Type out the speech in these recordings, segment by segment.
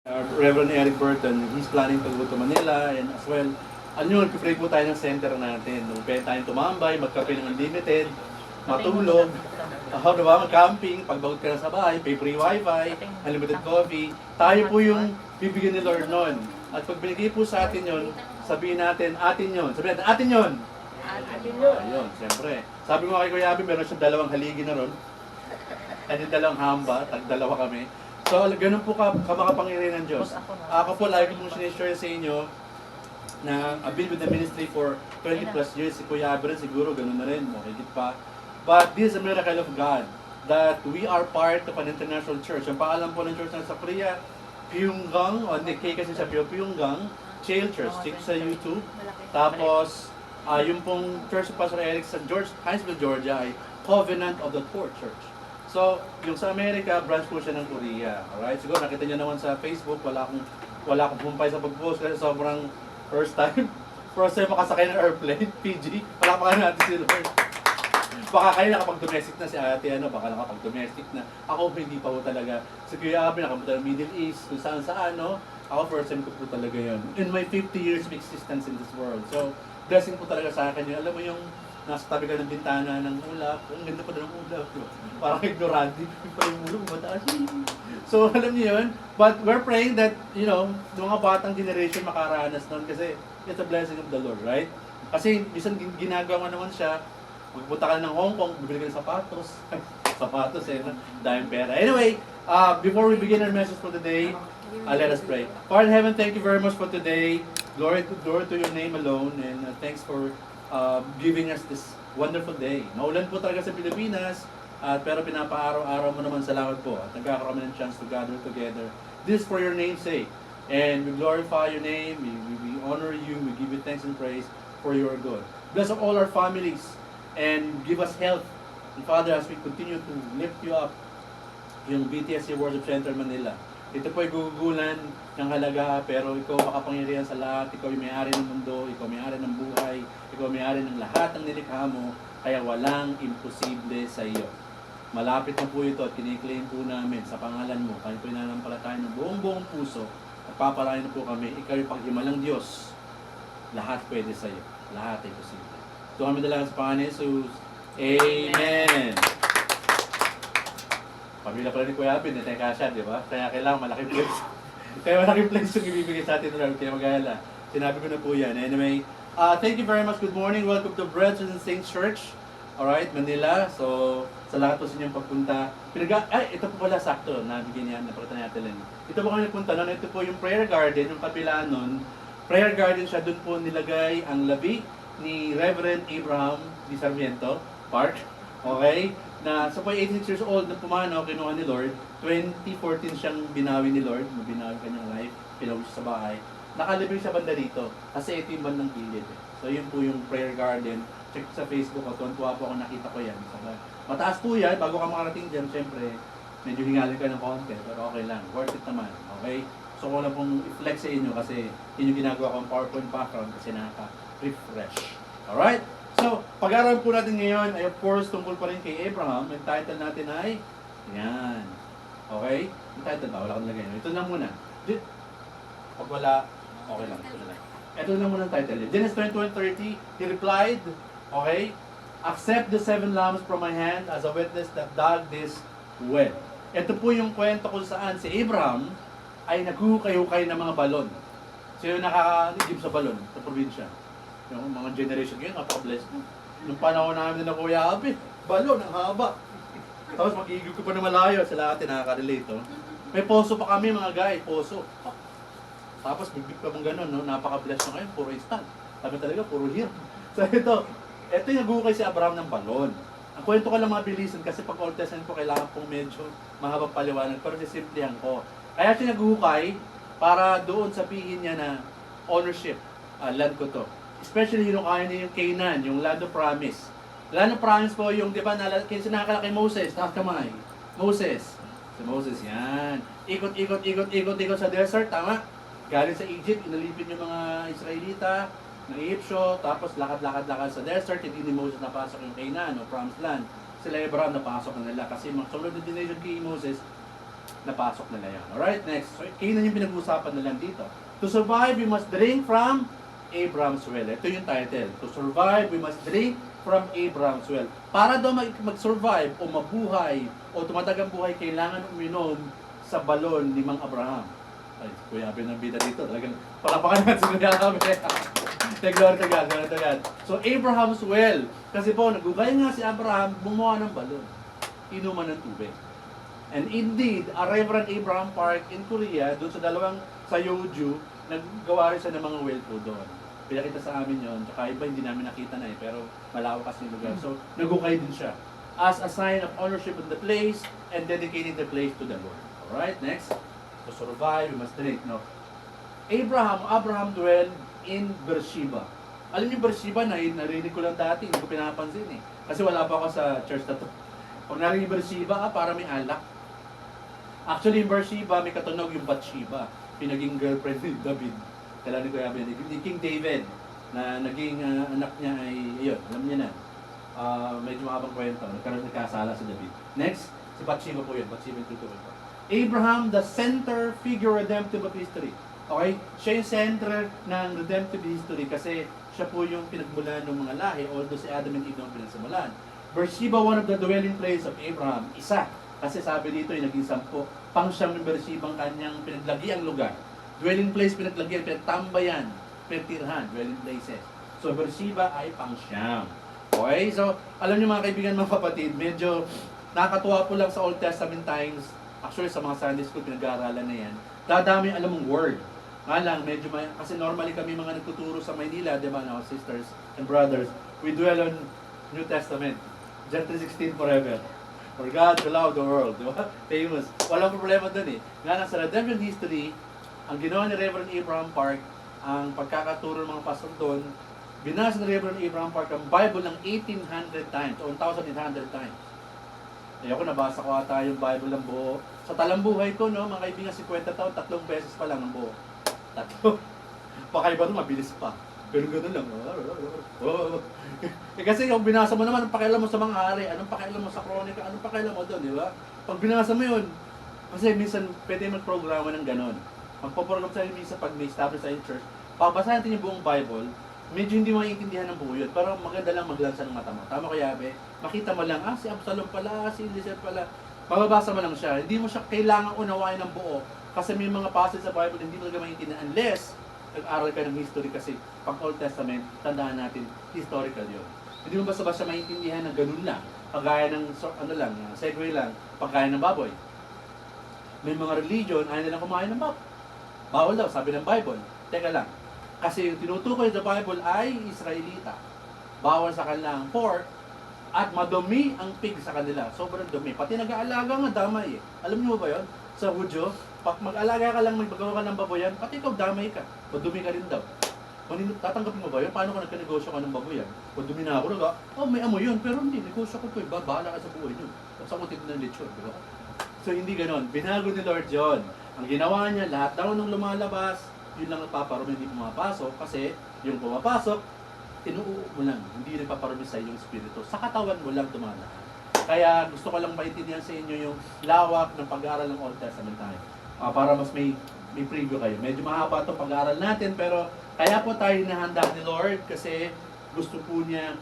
Reverend Eric Burton, he's planning to go to Manila and as well, nag-pray po tayo ng center natin. Pwede tayong tumambay, magkape ng unlimited, matulog, diba, mag-camping, pagbagod ka na sa bahay, pay free wifi, unlimited coffee. Tayo po yung bibigyan ni Lord nun. At pag binigay po sa atin yon, sabihin natin, atin yon. Sabihin natin, atin yon. Ayun, siyempre. Sabi mo kay Kuya Abi, meron siyang dalawang haligi na ron. At yung dalawang hamba, tag-dalawa kami. So, ganun po kamakapangyarihan ng Diyos. Ako po, lagi ko pong sinishare sa inyo na I've been with the ministry for 20 plus years. Si Kuya Abi rin siguro, ganun na rin, higit pa. But this is a miracle of God that we are part of an international church. Ang pangalan po ng church na sa Korea, Pyongyang, o hindi, K kasi sa Pyongyang, Chail Church, check sa YouTube. Tapos, yung pong Church of Pastor Eric sa Hinesville, Georgia ay Covenant of the Poor Church. So, yung sa Amerika, branch po siya ng Korea. Alright? Siguro nakita niyo naman sa Facebook, wala akong pumpay sa pag-post kasi sobrang first time makasakay ng airplane, PG. Palakpakan natin si Lord. Baka kayo nakapag-domestic na si ate, baka nakapag-domestic na. Ako hindi pa po talaga. Si Kuya Abi, nakapunta ng Middle East, kung saan, Ako first time ko po talaga yun. In my 50 years of existence in this world. So, blessing po talaga sa akin yun. Alam mo yung nasa tabi ka ng bintana ng ulap. Ang ganda pa ng ulap. Parang ignorante. Pa yung ulap, mataas. So, alam niyo yun. But we're praying that, yung mga batang generation makaranas nun kasi it's a blessing of the Lord, right? Kasi, bisan ginagawa naman siya, magpunta ka ng Hong Kong, bibili ka ng sapatos. Sapatos dahil pera. Anyway, before we begin our message for today, let us pray. Father in heaven, thank you very much for today. Glory to your name alone. And thanks for giving us this wonderful day. Maulan po talaga sa Pilipinas, pero pinapaaraw-araw mo naman, salamat po. At nagkakaroon ng chance to gather together. This for your name's sake. And we glorify your name, we honor you, we give you thanks and praise for your good. Bless all our families and give us health. And Father, as we continue to lift you up, yung BTSC Worship Center Manila, ito po ay gugugulan ng halaga, pero ikaw makapangyarihan sa lahat, ikaw yung may-ari ng mundo, ikaw may-ari ng buhay, ikaw may-ari ng lahat ng nilikha mo, kaya walang imposible sa iyo. Malapit na po ito at kiniklaim po namin sa pangalan mo, kaya po inanampalataya ng buong puso at papalain na po kami, ikaw yung paghimalang Diyos, lahat pwede sa iyo, lahat ay posible. Ito kami dalaga sa Panginoon Jesus. Amen! Pamilya pala ni Kuya Abi, natay kasya, di ba? Kaya kailangan malaking place. Kaya malaking place yung ibibigay sa atin, Lord. Kaya mag-alala. Sinabi ko na po yan. Anyway, thank you very much. Good morning. Welcome to Brothers and Saints Church. Alright, Manila. So, sa lahat po sa inyong pagpunta. Ito po pala sakto. Nabigyan niya, napakita natin. Ito po kami nagpunta nun. Ito po yung prayer garden, yung kapila nun. Prayer garden siya. Doon po nilagay ang labi ni Reverend Abraham Di Sarmiento Park. Okay? Na sa po 86 years old na pumanaw, kinuha ni Lord. 2014 siyang binawi ni Lord, binawi kanyang life, pinawis sa bahay. Nakalibing siya banda dito, kasi ito yung bandang gilid. So yun po yung prayer garden. Check sa Facebook ko, tuwan-tuwa po ako, nakita ko yan. Mataas po yan, bago ka makarating dyan, syempre, medyo hingalin ka ng konti, pero okay lang, worth it naman, okay? So ko lang pong i-flex sa inyo kasi yun yung ginagawa kong PowerPoint background kasi nakaka-refresh. Alright? So, pag-aaral po natin ngayon ay of course tungkol pa rin kay Abraham. Yung title natin ay, yan. Okay? Yung title ba? Wala kang lagay. Ito lang muna. Pag wala, okay lang. Ito lang muna ang title. Genesis 21:30, he replied, okay, accept the 7 lambs from my hand as a witness that dug this well. Ito po yung kwento kung saan si Abraham ay naghuhukay-hukay ng mga balon. Sino nakakaligib sa balon sa probinsya? Yung mga generation ngayon, napaka-bless mo. Nung panahon namin na Kuya Abi, balon, ang haba. Tapos mag-iigil ko pa na malayo, sila ate nakaka-relate. May poso pa kami mga guy, poso. Tapos bibig pa mong gano'n, napaka-bless na ngayon, puro instant. Sabi talaga, puro here. So ito yung nagukay si Abraham ng balon. Ang kwento ko lang mga bilisan kasi pag Old Testament ko kailangan pong medyo mahabang paliwanag, pero sisimplihan ko. Kaya siya nagukay para doon sabihin niya na ownership, land ko to. Especially yung kaya niya yung Canaan, yung land of promise. Land of promise po yung, di ba, sinakala kay Moses, taas kamay. Moses. Si Moses, yan. Ikot sa desert, tama? Galing sa Egypt, inalipin yung mga Israelita, ng Egyptio, tapos lakad sa desert, hindi ni Moses napasok yung Canaan, o promised land. Sila Abraham napasok na nila. Kasi mga sunod na generation kay Moses, napasok nila yan. Alright, next. So, Canaan yung pinag-uusapan nila dito. To survive, we must drink from Abraham's well. Ito yung title. To survive, we must drink from Abraham's well. Para daw mag-survive o mabuhay o tumatagang buhay, kailangan uminom sa balon ni Mang Abraham. Ay, Kuya Abel ng bida dito. Talagang palapakan natin si Kuya Abel. Glory to God, glory to God. So, Abraham's well. Kasi po, nagugay nga si Abraham, bumuha ng balon. Inuman ng tubig. And indeed, a Reverend Abraham Park in Korea, doon sa sa Yeoju, naggawa rin siya ng mga well po doon. Pinakita sa amin yon. Tsaka iba hindi namin nakita na pero malawak kasi yung lugar. So, nagukay din siya. As a sign of ownership of the place and dedicating the place to the Lord. Alright, next. To survive, we must drink. No? Abraham dwelled in Beersheba. Alam niyo Beersheba, narinig ko lang dati, hindi ko pinapansin eh. Kasi wala pa ako sa church na to. Pag narinig Beersheba, para may alak. Actually, in Beersheba, may katunog yung Bathsheba. Pinaging girlfriend ni David. Kailan ni Kuya Ben, ni King David, na naging anak niya ay, ayun, alam niya na. Medyo mahabang kwento, nagkasala sa David. Next, si Bathsheba po yun, Bathsheba yung tutuloy po. Abraham, the center figure redemptive of history. Okay? Siya yung center ng redemptive history kasi siya po yung pinagmulan ng mga lahi, although si Adam and Eve ang pinagsimulan. Beersheba, one of the dwelling place of Abraham, isa. Kasi sabi dito, yung naging 10, pang-siyam ng Beersheba ang kanyang pinaglagiang lugar. Dwelling place, pinaglagian, pinagtambayan, pinagtirhan, dwelling places. So, Beersheba ay pang-siyam. Okay? So, alam niyo mga kaibigan, mga kapatid, medyo nakakatuwa po lang sa Old Testament times. Actually, sa mga Sunday school, pinag-aaralan na yan. Dadami alam mong word. Nga lang, medyo kasi normally kami mga nagtuturo sa Maynila, di ba, no, sisters and brothers, we dwell on New Testament. John 3:16 forever. For God to love the world, di ba? Famous. Walang problema dun eh. Nga lang, sa redemption history, ang ginawa ni Reverend Abraham Park, ang pagkakaturo ng mga pastor doon, binasa ni Reverend Abraham Park ang Bible ng 1,800 times o 1,800 times. Eh ako nabasa ko ata yung Bible ng buo. Sa talambuhay ko, no, mga kaibigan, 50 taon, 3 beses pa lang ang buo. 3. Pakaiba ito, mabilis pa. Pero gano'n lang. Eh kasi kung binasa mo naman, anong pakialam mo sa mga hari, anong pakialam mo sa kronika, anong pakialam mo doon, di ba? Pag binasa mo yun, kasi minsan pwede mag-programa ng gano'n. Magpo-program sa minsan pag may establish sa church, pabasahin natin yung buong Bible, medyo hindi maiintindihan ng buo yun. Pero maganda lang maglansa ng mata mo. Tama ko, Yabe? Makita mo lang, si Absalom pala, si Elisha pala. Mababasa mo lang siya. Hindi mo siya kailangan unawain ng buo. Kasi may mga passage sa Bible hindi mo talaga maintindihan unless nag-aral ka ng history kasi pag Old Testament, tandaan natin, historical yun. Hindi mo basta-basta maintindihan na ganun lang. Pagkaya ng, segue lang, pagkaya ng baboy. May mga religion, ayaw nilang kumain ng baboy. Bawal daw, sabi ng Bible. Teka lang. Kasi yung tinutukoy sa Bible ay Israelita. Bawal sa kanila ang pork at madumi ang pig sa kanila. Sobrang dumi. Pati nag-aalaga nga damay eh. Alam niyo ba yun? Sa Hudyo, pag mag-alaga ka lang, magagawa ka ng baboyan, pati ikaw damay ka. Madumi ka rin daw. Tatanggapin mo ba yun? Paano ka nagka-negosyo ka ng baboyan? Madumi na ako, may amoy yun. Pero hindi, negosyo ko po. Bahala ka sa buhay nyo. Tapos ako tip ng lechon, di ba? So hindi ganon. Binago ni Lord John. Ang ginawa niya, lahat daw nung lumalabas, yun lang nagpaparumi, hindi pumapasok. Kasi yung pumapasok, tinuo mo lang. Hindi nagpaparumi sa iyong spirito. Sa katawan mo lang dumadaan. Kaya gusto ko lang maintindihan sa inyo yung lawak ng pag-aaral ng Old Testament tayo. Para mas may preview kayo. Medyo mahaba itong pag-aaral natin, pero kaya po tayo hinahanda ni Lord kasi gusto po niya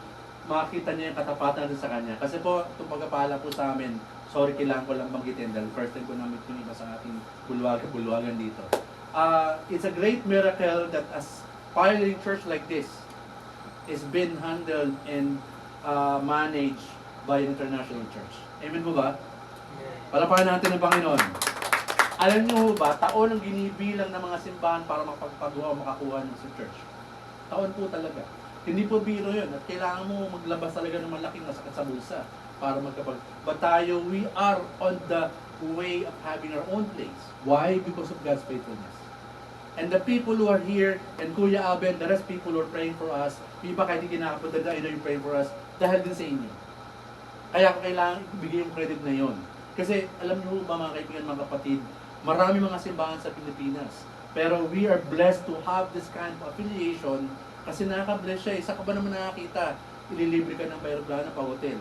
makita niya yung katapatan natin sa Kanya. Kasi po, itong pagpapala po sa amin, sorry, kailangan ko lang banggitin dahil first time ko namin yung iba sa ating bulwagan dito. It's a great miracle that as pioneering church like this is been handled and managed by an international church. Amen po ba? Palapakan natin ng Panginoon. Alam niyo ba, taon ang ginibilang ng mga simbahan para makapagpagawa o makakuha ng sa church. Taon po talaga. Hindi po biro yun. At kailangan mo maglabas talaga ng malaking masakit sa bulsa para magkapag... But tayo, we are on the way of having our own place. Why? Because of God's faithfulness. And the people who are here, and Kuya Aben, the rest people who are praying for us, iba kahit hindi kinakapunta na you're praying for us, dahil din sa inyo. Kaya kailangan ibigay yung credit na yon. Kasi alam niyo ba mga kaibigan, mga kapatid, marami mga simbahan sa Pilipinas. Pero we are blessed to have this kind of affiliation kasi nakaka-bless siya. Isa ka ba naman nakakita? Ililibre ka ng aeroplano pa hotel.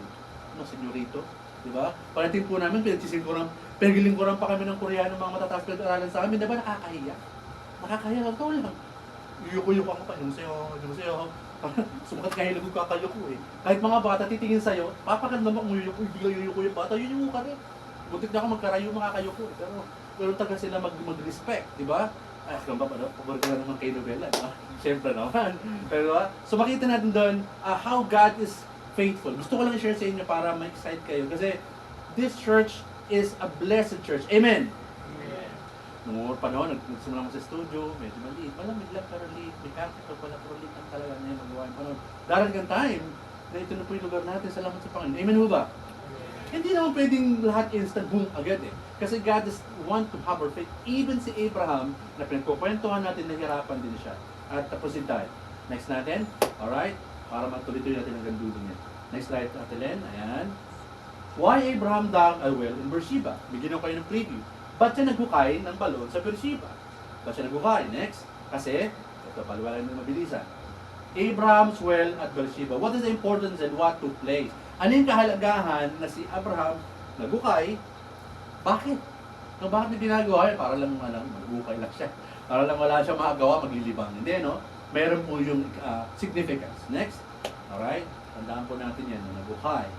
Ano, senyorito? Diba? Pagdating po namin, pinagsisin ko ng Pinagilingkuran pa kami ng Koreano mga matataas pinag-aralan sa amin. Diba nakakahiya? Nakakahiya, ikaw lang. Yuyuko-yuko ako pa, yung sa'yo. Sumakat ka hilag yung kakayuko eh. Kahit mga bata titingin sa'yo, papakan naman kung yuyuko yung bata, yun yung ka rin. Butik na ako magkarayo mga kayuko eh. Pero taga sila mag-respect, di ba? Ay, kung ba, paborito na naman kay Novela, di ba? Siyempre naman. Pero, so makita natin doon, how God is faithful. Gusto ko lang i-share sa inyo para ma-excite kayo. Kasi, this church is a blessed church. Amen? Noong panahon, nagsimula mo sa studio, medyo maliit. Malamig lang pero liit. May capital pala, pero liit lang talaga na yung magawa yung panahon. Darating time na ito na po yung lugar natin. Salamat sa Panginoon. Amen ho ba? Hindi naman pwedeng lahat instant boom agad eh. Kasi God is want to have our faith. Even si Abraham, na pinagkukwentuhan natin, nahirapan din siya. At tapusin tayo. Next natin. Alright? Para matuloy-tuloy natin ang gandulo niya. Next slide natin, Len. Ayan. Why Abraham dug a well in Beersheba? Bigyan ko kayo ng preview. Ba't siya naghukay ng balon sa Beersheba? Ba't siya naghukay? Next. Kasi, ito paliwala na mabilisan. Abraham's well at Beersheba. What is the importance and what took place? Ano yung kahalagahan na si Abraham naghukay? Bakit? No, bakit niya ginagawa? Para lang maghukay lang siya. Para lang wala siya makagawa, maglilibang. Hindi, no? Meron po yung significance. Next. Alright? Tandaan po natin yan, naghukay.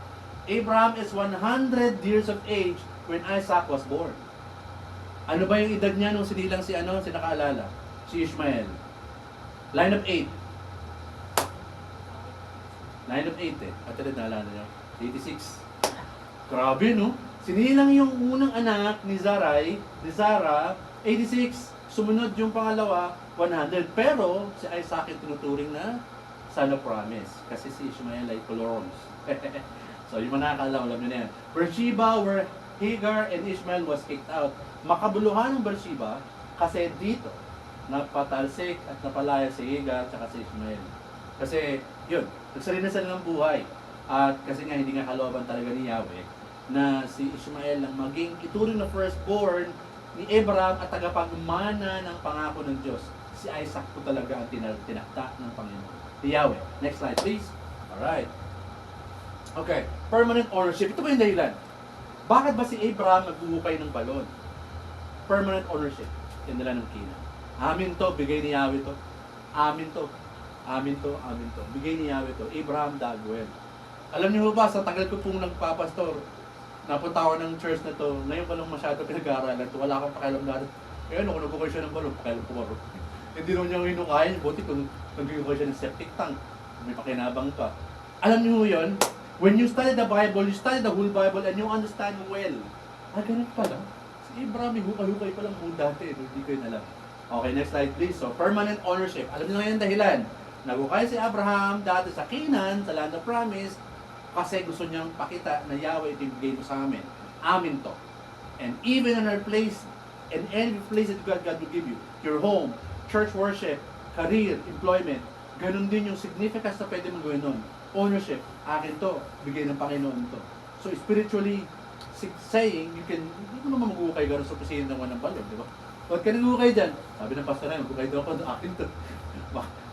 Abraham is 100 years of age when Isaac was born. Ano ba yung edad niya nung sinilang si nakaalala? Si Ishmael. Line of 8. Line of 8 eh. At naalala niyo? 86. Grabe no? Sinilang yung unang anak ni Sarah, 86. Sumunod yung pangalawa, 100. Pero si Isaac yung tinuturing na son of promise. Kasi si Ishmael ay colorons. So yung mga nakakaalam, alam nyo na yan. Beersheba where Hagar and Ishmael was kicked out. Makabuluhan ng Beersheba kasi dito napatalsik at napalaya si Hagar at si Ishmael. Kasi yun, nagsarili na sila ng buhay. At kasi nga hindi nga kalooban talaga ni Yahweh na si Ishmael ang maging ituring na firstborn ni Abraham at tagapagmana ng pangako ng Diyos. Si Isaac po talaga ang tinakda ng Panginoon. Si Yahweh. Next slide please. Alright. Okay, permanent ownership. Ito ba yung dahilan? Bakit ba si Abraham naghuhukay ng balon? Permanent ownership. Yan nila ng Kina. Amin to, bigay ni Yahweh to. Amin to. Amin to, amin to. Bigay ni Yahweh to. Abraham Dagwell. Alam niyo ba, sa tagal ko pong nagpapastor, napunta ako ng church na to, ngayon pa lang masyado pinag-aaralan to, wala akong pakialam na rin. Eh ano, kung nagkukay siya ng balon, pakialam ko maro. Hindi naman niya hinukayan, buti kung nagkukay siya ng septic tank. May pakinabang pa. Alam niyo yun, when you study the Bible, you study the whole Bible and you understand well. Ganun pala. Si Abraham, hukay-hukay pa lang po dati. Hindi ko yun alam. Okay, next slide please. So, permanent ownership. Alam niyo ngayon dahilan. Naghukay si Abraham dati sa Canaan, sa land of promise, kasi gusto niyang pakita na Yahweh ibigay mo sa amin. Amin to. And even in our place, in any place that God will give you, your home, church worship, career, employment, ganun din yung significance na pwede mong gawin nun. Ownership, akin to, bigay ng Panginoon to. So spiritually saying, hindi mo naman mag-uukay gano'n sa opisina ng walang balon, di ba? Huwag ka nag-uukay dyan. Sabi ng pastor na, mag-uukay daw ako, akin to.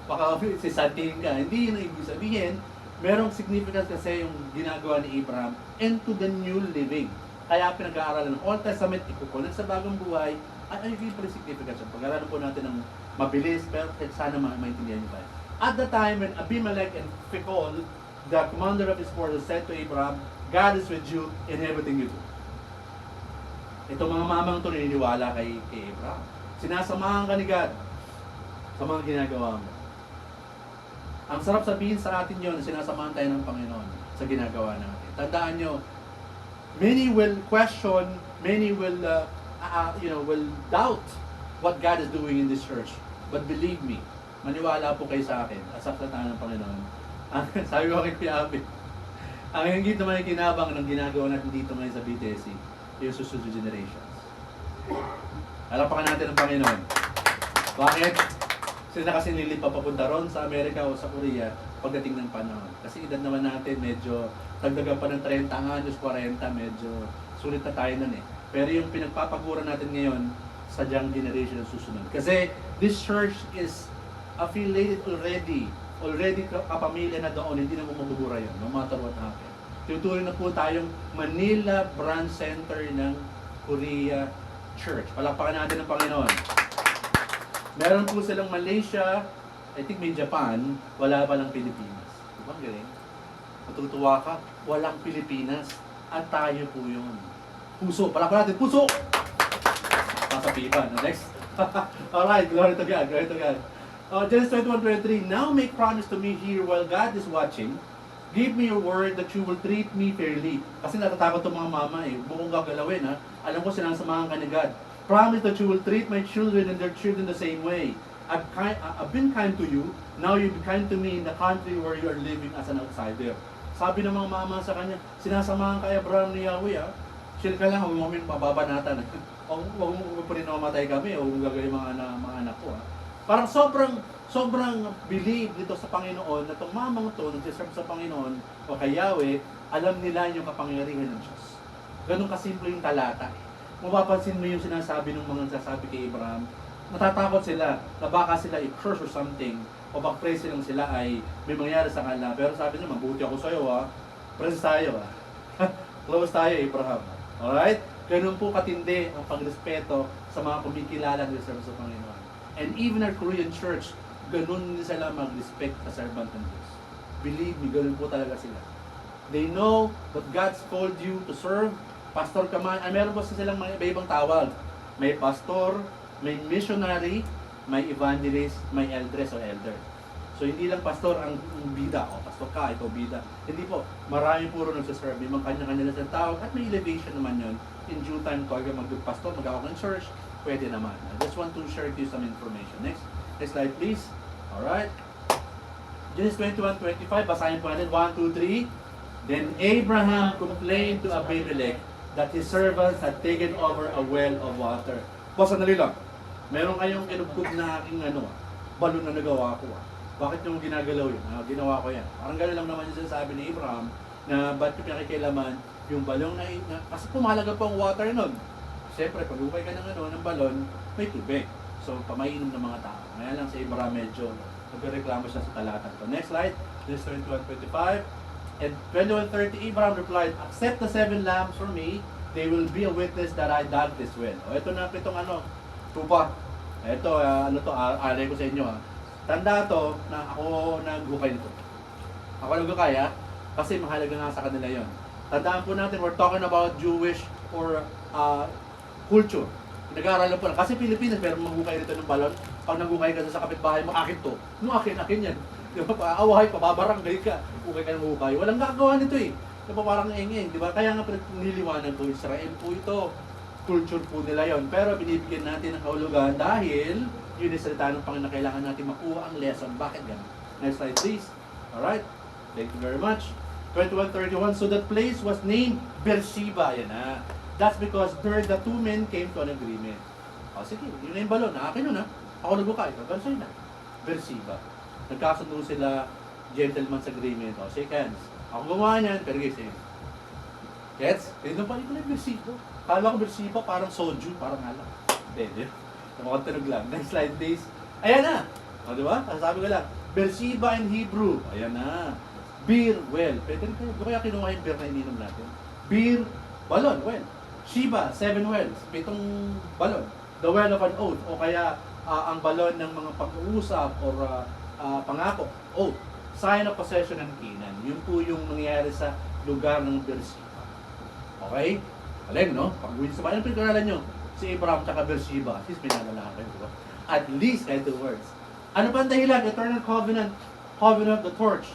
Baka si Santing ka. Hindi yun ang ibig sabihin. Merong significance kasi yung ginagawa ni Abraham into the new living. Kaya pinag-aaralan ng Old Testament, ikukunan sa bagong buhay, at ano yung significance? Pag-aaralan po natin ng mabilis, pero sana maintindihan nyo tayo. At the time when Abimelech and Phicol, the commander of his forces, said to Abraham, God is with you in everything you do. Itong mga mamang ito naniniwala kay Abraham. Sinasamahan ka ni God sa mga ginagawa mo. Ang sarap sabihin sa atin yun, sinasamahan tayo ng Panginoon sa ginagawa natin. Tandaan nyo, many will question, many will will doubt what God is doing in this church. But believe me, maniwala po kayo sa akin, asaktan ng Panginoon. Sabi ko kay Piabi, ang hingit naman yung kinabang ng ginagawa natin dito ngayon sa BTSC, yung susunod generations. Alapakan natin ang Panginoon. Bakit? Sila kasi nilipa papunta ron sa Amerika o sa Korea pagdating ng panahon. Kasi edad naman natin medyo dagdagan pa ng 30 anyos, 40, medyo sulit na tayo nun eh. Pero yung pinagpapagura natin ngayon, sadyang generation ang susunod. Kasi this church is affiliated already kapamilya na doon, hindi na mamabura yun, no matter what happen. Tutuloy na po tayong Manila Branch Center ng Korea Church. Palakpakan natin ang Panginoon. Meron po silang Malaysia, I think may Japan, wala pa lang Pilipinas. Diba ang galing? Matutuwa ka, walang Pilipinas. At tayo po yun. Puso, palakpakan natin, puso! Pasapipan. Next. Alright, glory to God, glory to God. Genesis 21:23, now make promise to me here while God is watching. Give me your word that you will treat me fairly. Kasi natatakot itong mga mama eh. Bukong gagalawin ha. Alam ko sinasamahan ka ni God. Promise that you will treat my children and their children the same way. I've been kind to you. Now you be kind to me in the country where you are living as an outsider. Sabi ng mga mama sa kanya, sinasamahan ka Abraham ni Yahweh ha. Chill ka lang, huwag mo mababanatan. Huwag mo pa rin mamatay kami. Huwag mo gagawin mga anak ko ha. Parang sobrang believe dito sa Panginoon na itong mamang ito, nagsiserve sa Panginoon o kay Yahweh, alam nila yung kapangyarihan ng Diyos. Ganun kasimple yung talata. Mapapansin mo yung sinasabi ng mga nagsasabi kay Abraham, natatakot sila na baka sila i-curse or something o baka pray silang sila ay may mangyari sa kanila. Pero sabi niya, mabuti ako sa'yo ha. Praise tayo ha. Close tayo Abraham. Alright? Ganun po katindi ang pagrespeto sa mga kumikilala ng serve sa Panginoon. And even our Korean church, ganun din sila mag-respect sa servant ng Diyos. Believe me, ganun po talaga sila. They know that God's called you to serve. Pastor ka man, meron po silang mga iba-ibang tawag. May pastor, may missionary, may evangelist, may elders o elder. So hindi lang pastor ang bida, o pastor ka, ikaw bida. Hindi po, marami puro nagsaserve. May mga kanya-kanya na tawag at may elevation naman yun. In due time, kung mag-pastor, mag-awak ng church, pwede naman. I just want to share with you some information. Next slide please. Alright. Genesis 21:25, basahin po natin. 1, 2, 3. Then Abraham complained to Abimelech that his servants had taken over a well of water. Boss, sandali lang. Meron kayong kinugkog na aking balon na nagawa ko. Bakit yung ginagalaw yun? Ginawa ko yan. Parang gano'n lang naman yung sinasabi ni Abraham na ba't yung pinakikilaman yung balon na kasi pumalaga po ang water nun. Siyempre, pag upay ka ng balon, may tubig. So, pamainom ng mga tao. Ngayon lang si Abraham medyo nagreklamo siya sa talata ito. Next slide. This 21:25. And 21:30, Abraham replied, accept the 7 lambs for me. They will be a witness that I dug this well. O, ito na pitong tupa. Ito, alay ko sa inyo ha. Tanda to na ako naghukay nito. Ako naghukay ha. Kasi mahalaga nga sa kanila yon. Tandaan po natin, we're talking about Jewish or culture. Nag-aaralan po lang. Kasi Pilipinas, pero maghukay rito ng balon. Pag naghukay ka sa kapitbahay mo, akin to. No, akin yan. Di ba? Paawahay, pababarangay ka. Hukay ka ng hukay. Walang gagawa nito eh. Di ba parang eng-eng. Di ba? Kaya nga niliwanag ko, Israel po ito. Culture po nila yon. Pero binibigyan natin ng kahulugan dahil yun yung salita ng Panginoon na kailangan natin makuha ang lesson. Bakit ganun? Next slide please. Alright. Thank you very much. 21:31. So that place was named Beersheba. Yan na. That's because there the 2 men came to an agreement. O sige, yun na yung balon. Akin yun ha. Ako nagbukay. Pero sa'yo na. Beersheba. Nagkasundo sila, gentleman's agreement. O, shake hands. Ako gumawa niyan, pero sa'yo. Gets? Ganyan pa rin ko na yung Beersheba. Kala ko Beersheba parang soju, parang halak. Hindi. Mukhang tunog lang. Next slide please. Ayan na. O, di ba? Sasabi ko lang. Beersheba in Hebrew. Ayan na. Beer, well. Pwede rin kayo. Kaya kinuha yung beer na ininom natin. Beer, balon, well. Sheba, 7 wells, 7 balon. The well of an oath, o kaya ang balon ng mga pag-uusap or pangako. Oath, sign of possession ng Canaan. Yun po yung nangyayari sa lugar ng Beersheba. Okay? Alam, no? Pag-uwi sa bayan, pinag-aralan nyo, si Abraham at Beersheba, at least pinalalakan ko. At least, kahit 2 words. Ano pa ang dahilan? Eternal covenant. Covenant of the torch.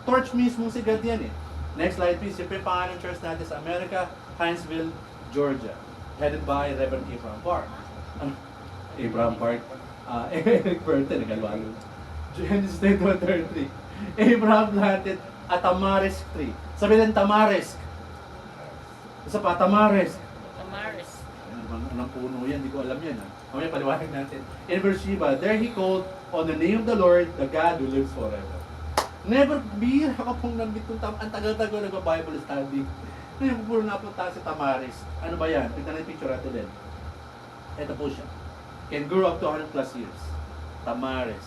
Torch mismo si God yan eh. Next slide please. Yung pangalan ng church natin sa America, Hinesville, Georgia, headed by Reverend Abraham Park. Abraham Park, Eric Burton, nagkalwalo. Genesis 21:33. Abraham planted a tamarisk tree. Sabi ng tamarisk. Isa pa, tamarisk. Tamarisk. Anong puno yan? Hindi ko alam yan. Mamaya paliwanag natin. In Beersheba, there he called on the name of the Lord, the God who lives forever. Never, bihira ka pong nandito. Ang tagal-tagal nag-Bible study. Ngayon, puro napunta si Tamaris. Ano ba yan? Tignan na yung picture natin din. Ito po siya. Can grow up to 100 plus years. Tamaris.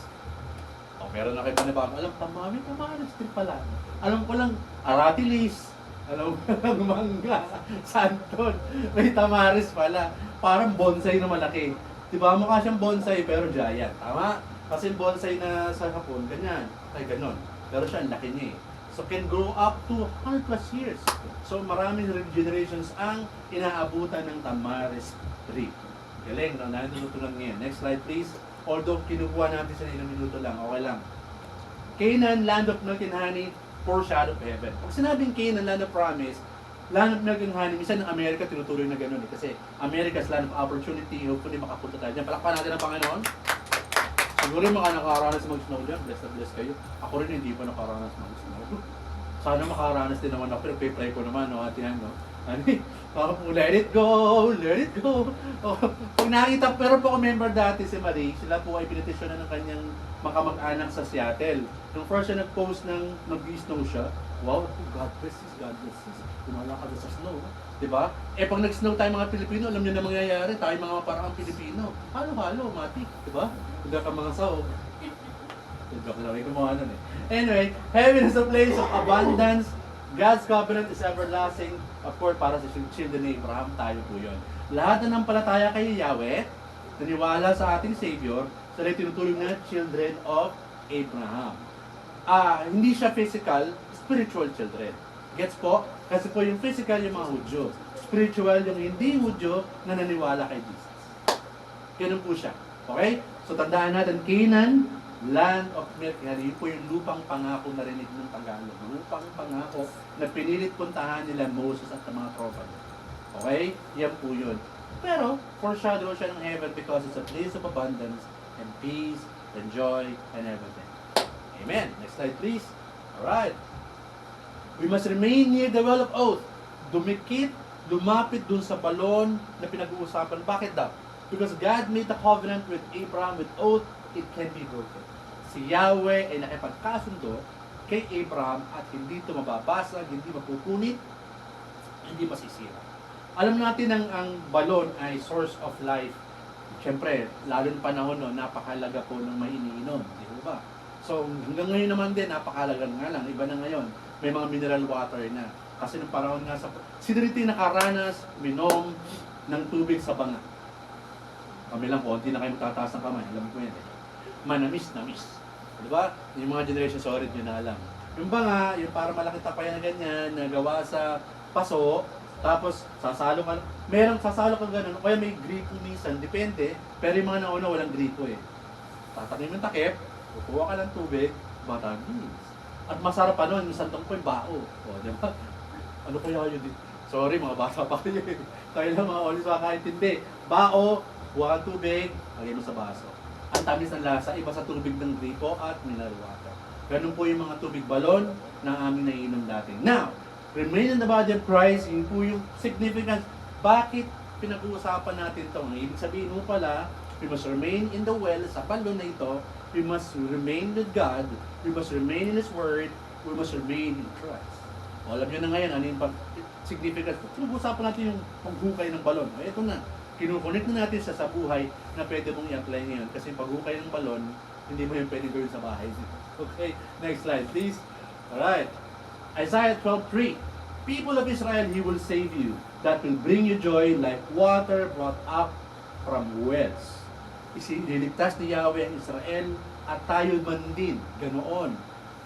O, meron na kayo panibago. Alam, Tamaris tree pala. Alam ko lang, Aratilis. Alam mo, mangga, santol, may tamaris pala. Parang bonsai na malaki. Diba, mukha siyang bonsai pero giant. Tama? Kasi bonsai na sa Hapon, ganyan. Ay, ganon. Pero siya, ang laki niya eh. So, can grow up to 100 plus years. So, maraming generations ang inaabutan ng tamaris tree. Galing, no? Natutunan ngayon. Next slide, please. Although, kinukuha natin sa ilang minuto lang. Okay lang. Canaan, land of milk and honey, foreshadow of heaven. Pag sinabing Canaan, land of promise, land of milk and honey, minsan ng Amerika tinutuloy na gano'n eh. Kasi America's land of opportunity, hopefully makapunta tayo dyan. Palakpan natin ang Panginoon. Siguro yung mga nakaranas mag-snow dyan, bless na bless kayo. Ako rin hindi pa nakaranas mag-snow. Sana makaranas din naman ako, pero pray ko naman, no, atihan, no. Let it go, let it go. Oh, pag nakita, pero po ako member dati si Marie, sila po ay pinitisyonan ng kanyang makamag-anak sa Seattle. Nung first siya nag-post ng nag-snow siya, wow, God bless this, God bless this. Tumala ka sa snow. Diba? Eh pag nag-snow tayo mga Pilipino, alam niyo na mangyayari, tayo mga parang Pilipino. Halo-halo, mati. Diba? Huwag ka mga sao. Joke lang, may gumawa nun eh. Anyway, heaven is a place of abundance. God's covenant is everlasting. Of course, para sa children ni Abraham, tayo po yun. Lahat na nampalataya kay Yahweh, naniwala sa ating Savior, sila tinuturing na children of Abraham. Hindi siya physical, spiritual children. Gets po? Kasi po yung physical yung mga Hudyo. Spiritual yung hindi Hudyo na naniwala kay Jesus. Ganun po siya. Okay? So tandaan natin, Canaan, land of milk and honey, yun po yung lupang pangako na rinig ng Tagalog. Lupang pangako na pinilit puntahan nila Moses at mga tropa. Okay? Yan po yun. Pero, foreshadow siya ng heaven because it's a place of abundance and peace and joy and everything. Amen. Next slide, please. Alright. We must remain near the well of oath. Dumikit, lumapit dun sa balon na pinag-uusapan. Bakit daw? Because God made the covenant with Abraham with oath, it can be broken. Si Yahweh ay nakipagkasundo kay Abraham at hindi ito mababasag, hindi mapupunit, hindi masisira. Alam natin ang balon ay source of life. Siyempre, lalo ng panahon no, napakalaga po ng may iniinom. Di ba? So, hanggang ngayon naman din, napakalaga nga lang. Iba na ngayon, may mga mineral water na. Kasi nung panahon nga sa... Sino rito nakaranas, minom ng tubig sa banga? Kami lang, konti na kayo magtataas ng kamay. Alam ko yan eh. Manamis-namis. Di ba? Yung mga generation, sorry, yun na alam. Yung banga, yung para malaki tapayan na ganyan, na gawa sa paso, tapos sasalo ka, merong sasalo ka gano'n, kaya may gripo minsan, depende, pero yung mga nauna walang gripo eh. Tatanim yung takip, kukuha ka ng tubig, matamis. At masarap pa nun, yung santong po yung bao. O, di ba? Ano kaya yun dito? Sorry, mga bata pa kayo eh. Tayo lang mga olis makakaintindi. Bao, kuha kang tubig, lagay mo sa baso. Ang tamis ng lasa, iba sa tubig ng gripo at mineral water. Ganun po yung mga tubig balon na aming naiinom dati. Now, remain in the body of Christ, yun po yung significance. Bakit pinag-uusapan natin ito? Ang ibig sabihin mo pala, we must remain in the well, sa balon na ito, we must remain with God, we must remain in His Word, we must remain in Christ. O, alam nyo na ngayon, ano yung significance? Pinag-uusapan natin yung paghukay ng balon. O, ito na. Kinukonect na natin sa buhay na pwede mong i-apply ngayon. Kasi paghukay ng balon, hindi mo yung pwede gawin sa bahay. Okay, next slide please. Alright. Isaiah 12:3. People of Israel, He will save you. That will bring you joy like water brought up from wells. Ililigtas ni Yahweh ang Israel at tayo man din. Ganoon.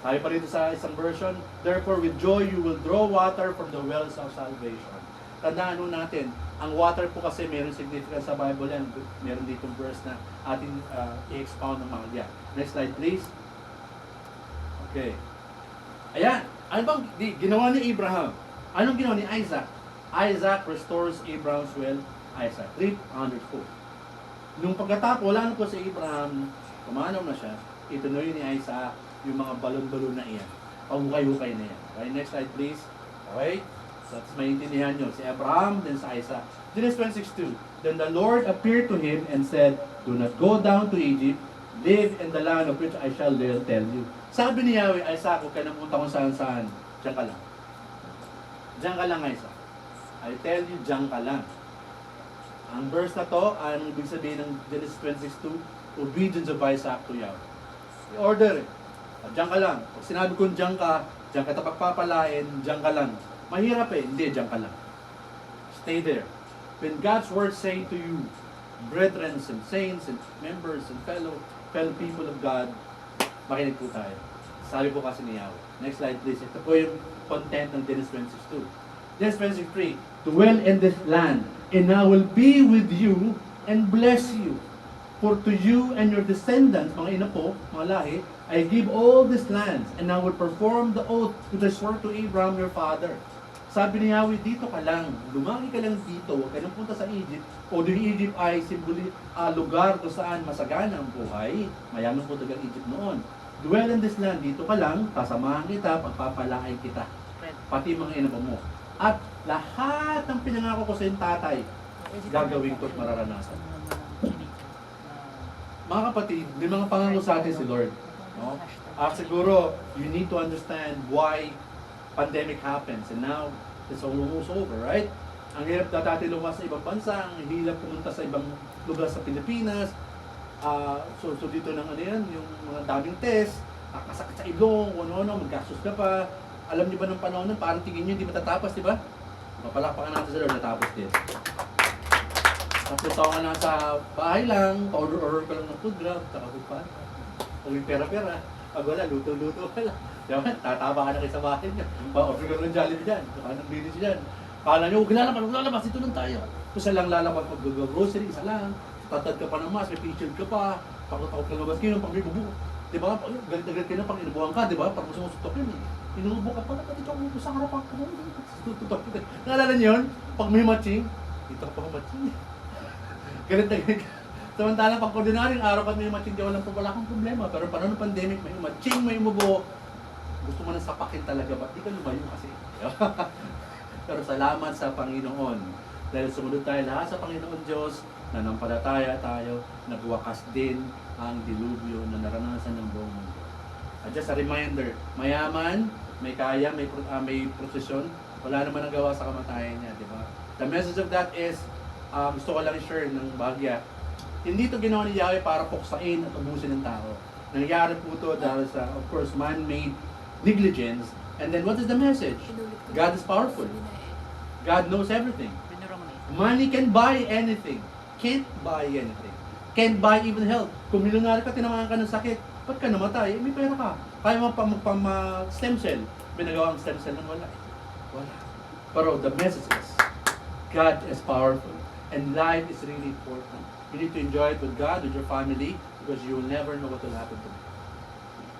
Tayo pa rito sa isang version. Therefore, with joy you will draw water from the wells of salvation. Tandaan natin, ang water po kasi meron significance sa Bible yan. Meron ditong verse na ating i-expound ng mga yan. Next slide please. Okay. Ayan. Ano bang ginawa ni Abraham? Anong ginawa ni Isaac? Isaac restores Abraham's well. Isaac 304. Nung pagkatapos, wala na po si Abraham, kumanaw na siya, ituloy ni Isaac yung mga balon-balon na iyan. Pahukay-hukay na yan. Okay, next slide please. Okay? So, that's maintindihan nyo. Si Abraham, then si Isaac. Genesis 26:2. Then the Lord appeared to him and said, do not go down to Egypt, live in the land of which I shall tell you. Sabi ni Yahweh, Isaac, huwag ka na punta kung saan-saan. Diyan ka lang. Diyan ka lang, Isaac. I tell you, diyan ka lang. Ang verse na to, ang ibig sabihin ng Genesis 26:2, obedience of Isaac to Yahweh. I-order eh. Diyan ka lang. Pag sinabi kong diyan ka, diyan ka pagpapalain, diyan ka lang. Mahirap eh. Hindi, diyan ka lang. Stay there. When God's word say to you, brethren and saints and members and fellow people of God, makinig po tayo. Sabi po kasi ni Yahweh. Next slide please. Ito po yung content ng Genesis 22. Genesis 23, dwell in this land, and I will be with you and bless you. For to you and your descendants, mga ina po, mga lahi, I give all these lands, and I will perform the oath which I swore to Abraham your father. Sabi ni Yahweh, dito ka lang, lumaki ka lang dito, huwag ka nang punta sa Egypt, o yung Egypt ay lugar kung saan masagana ang buhay, mayaman po tagang Egypt noon. Dwell in this land, dito ka lang, kasamahan kita, pagpapalain kita, pati mga ina mo. At lahat ng pinangako ko sa iyong tatay, gagawin ko at mararanasan. Mga kapatid, may mga pangako sa atin si Lord. No? Siguro, you need to understand why pandemic happens and now it's almost over, right? Ang hirap dati lumas sa ibang bansa, ang hirap pumunta sa ibang lugar sa Pilipinas. So dito nang ano yan, yung mga daming test, kasakit sa ilong, ano-ano, maggastos ka pa. Alam niyo ba ng panahon nun, parang tingin niyo hindi matatapos, di ba? Mapalakpakan natin sa Lord, natapos din. Tapos ako nga nasa bahay lang, order ka lang ng food grab, saka food pan. Kung may pera-pera, pag wala, luto-luto ka lang. Diba? Tataba ka na kayo sa bahay niya. Pa-order ka ng Jollibee dyan, saka ng Linis dyan. Kala niyo, huwag lalabas, dito lang tayo. Kung isa lang lalabas, mag-grocery, isa lang. Tatad ka pa ng mask, may picture ka pa. Takot-takot ka labas kayo, pag may bubu. Diba? Galit-galit ka na pag inubuhan ka, diba? Pag gusto mo sutok yun eh. Inuubo ka pa, dito ako sa harapan ko. Tutok ka. Naalala niyo yun? Pag may matching, dito ka pa matching. Galit na galit ka. Samantala, pag ordinaryong araw ka may matching, wala kang problema. Pero paano ng pandemic, may matching, may umubo. Gusto mo na sapakin talaga, ba't di ka lumayo kasi? Pero salamat sa Panginoon. Dahil sumunod tayo lahat sa Panginoon Diyos, nanampalataya tayo, nagwakas din ang dilubyo na naranasan ng buong mundo. Just a reminder, mayaman, may kaya, may prosesyon, wala naman ang gawa sa kamatayan niya, di ba? The message of that is, gusto ko lang i-share ng bahagya. Hindi ito ginawa ni Yahweh para puksain at ubusin ng tao. Nangyari po ito dahil sa, of course, man-made negligence. And then what is the message? God is powerful. God knows everything. Money can buy anything. Can't buy anything. Can't buy even health. Kung milyonaryo ka, tinamaan ka ng sakit, ba't ka namatay? May pera ka. Kaya mo stem cell. May nagawa ang stem cell ng wala. Wala. Pero the message is, God is powerful. And life is really important. You need to enjoy it with God, with your family, because you will never know what will happen to you.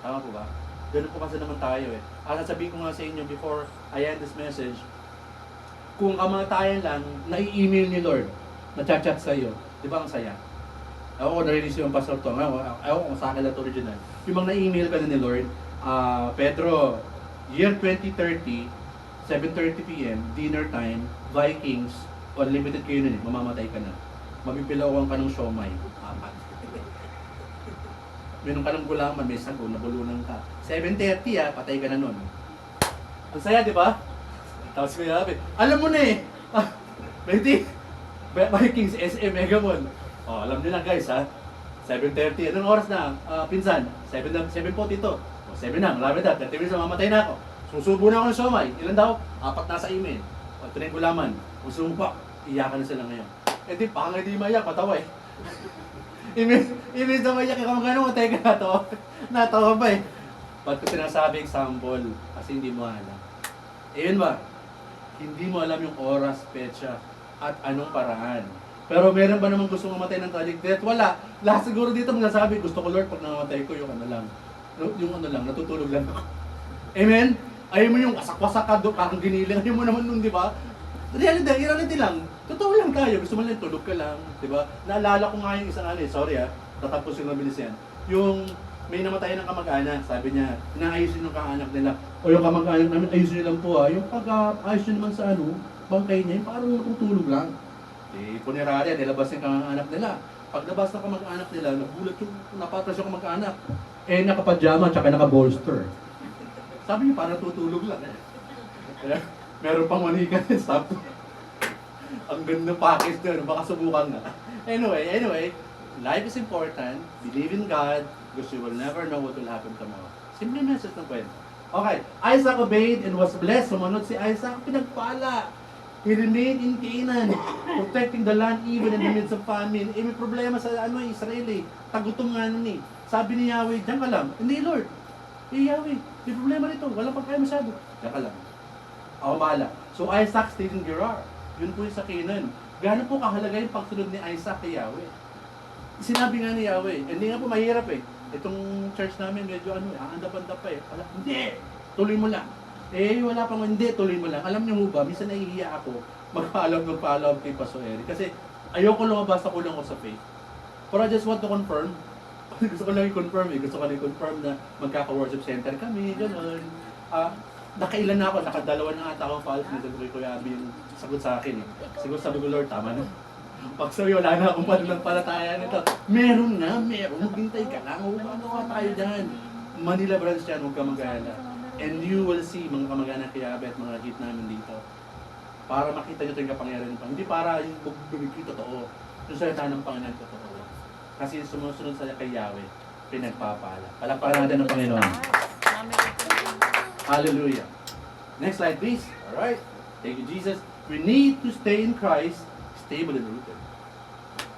Tama po ba? Ganun po kasi naman tayo eh. Sasabihin ko nga sa inyo before I end this message, kung kamatayan lang, nai-email ni Lord, na-chat sa'yo, di ba ang saya? Ako narinig yung Pastor Tom, ako kung sa akin lang original. Yung mga na-email ka na ni Lord, Pedro, year 2030, 7:30 p.m., dinner time, Vikings, unlimited kayo nun eh, mamamatay ka na. Mabibilawan ka ng siomay, 4. Meron ka ng gulaman, may sago, nabulunan ka. 7:30 patay ka na nun. Ang saya, di ba? Tapos ko yabi, alam mo na eh, Vikings, SM, Megamon. Alam nyo lang guys ha, 7:30, anong oras na? Pinsan, 7:42. 7 na, malapit na, 30 minutes mamatay na ako. Susubo na ako ng siomay, ilan daw? 4 na sa email. Ito na yung gulaman, susubo, iyakan na sila ngayon. Eh di, pangay di mayak, patawa eh. Imbis na mayak, ikaw magkano, matay ka na to. Natawa pa eh. Ba't ko sinasabi example? Kasi hindi mo alam. Ayun ba? Hindi mo alam yung oras, petsa, at anong paraan. Pero meron ba namang gusto mamatay ng tragic death? Wala. Lahat siguro dito magsasabi, gusto ko Lord, pag namatay ko, yung ano lang. Yung ano lang, natutulog lang ako. Amen? Ayaw mo yung wasak-wasak ka doon, parang giniling. Ayaw mo naman nun, di ba? Reality lang. Totoo lang tayo. Gusto mo lang, tulog ka lang. Di ba? Naalala ko nga yung isang sorry tatapos yung mabilis yan. Yung may namatay ng kamag-anak, sabi niya, inaayusin ng kaanak nila. O yung kamag-anak namin, ayusin nyo lang po yung pag-ayos nyo naman sa bangkay niya, yung parang natutulog lang. Punerarya, nilabas yung kamag-anak nila. Paglabas ng kamag-anak nila, nagulat yung napatras yung kamag-anak. Nakapadyama, tsaka naka-bolster. Sabi niya, parang natutulog lang. Meron pang manikan, stop. Ang ganda package doon, baka subukan na. Anyway, life is important. Believe in God, because you will never know what will happen tomorrow. Simple message ng kwento. Okay, Isaac obeyed and was blessed. Sumunod si Isaac, pinagpala. He remained in Canaan, protecting the land even in the midst of famine. May problema sa Israel eh. Tagutom nga nun eh. Sabi ni Yahweh, diyan ka lang. Hindi Lord. Yahweh, may problema nito. Walang pagkain masyado. Diyan ka lang. Ako bahala. So Isaac stayed in Gerar. Yun po yung sa Canaan. Gaano po kahalaga yung pagsunod ni Isaac kay Yahweh? Sinabi nga ni Yahweh, hindi nga po mahirap eh. Itong church namin medyo aandap-andap pa eh. Hindi! Tuloy mo lang. Wala pang hindi, tuloy mo lang. Alam niyo ba, minsan nahihiya ako magpaalam kay Pastor Eric. Kasi ayoko lumabas ako lang ako sa faith. But I just want to confirm. Gusto ko lang i-confirm eh. Gusto ko lang i-confirm na magkaka-worship center kami, gano'n. Nakailan na ako, nakadalawa na ata akong false message ko Kuya Abby yung sagot sa akin eh. Siguro sabi ko, Lord, tama na. Pag sabi, wala na akong pananampalataya nito. Meron. Maghintay ka lang. Ano tayo dyan? Manila branch yan, huwag ka mag-alala. And you will see mga kamag-anak kay Abby at mga hit namin dito. Para makita nyo ito yung kapangyarihan pa. Hindi para yung bumibig totoo. Yung salita ng Panginoon totoo. Kasi sumusunod sa kay Yahweh, pinagpapala. Palakpakan natin ng Panginoon. Hallelujah. Next slide, please. Alright. Thank you, Jesus. We need to stay in Christ, stable and rooted.